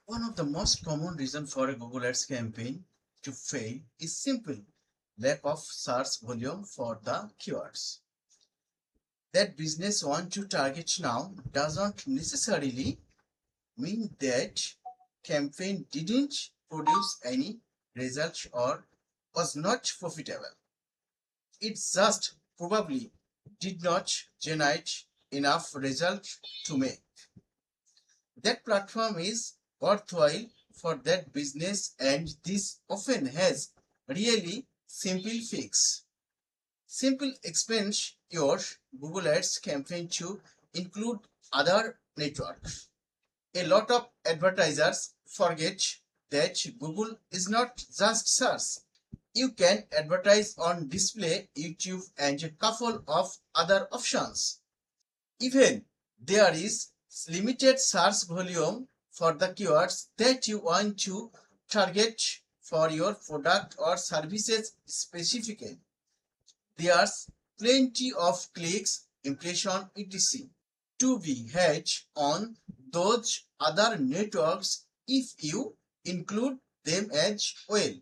One of the most common reasons for a Google Ads campaign to fail is simple lack of search volume for the keywords that business want to target now doesn't necessarily mean that campaign didn't produce any results or was not profitable. It just probably did not generate enough results to make that platform is worthwhile for that business, and this often has really simple fix. Simple expands your Google Ads campaign to include other networks. A lot of advertisers forget that Google is not just search. You can advertise on display, YouTube, and a couple of other options. Even there is limited search volume for the keywords that you want to target for your product or services specifically. There's plenty of clicks, impression, etc. to be had on those other networks if you include them as well.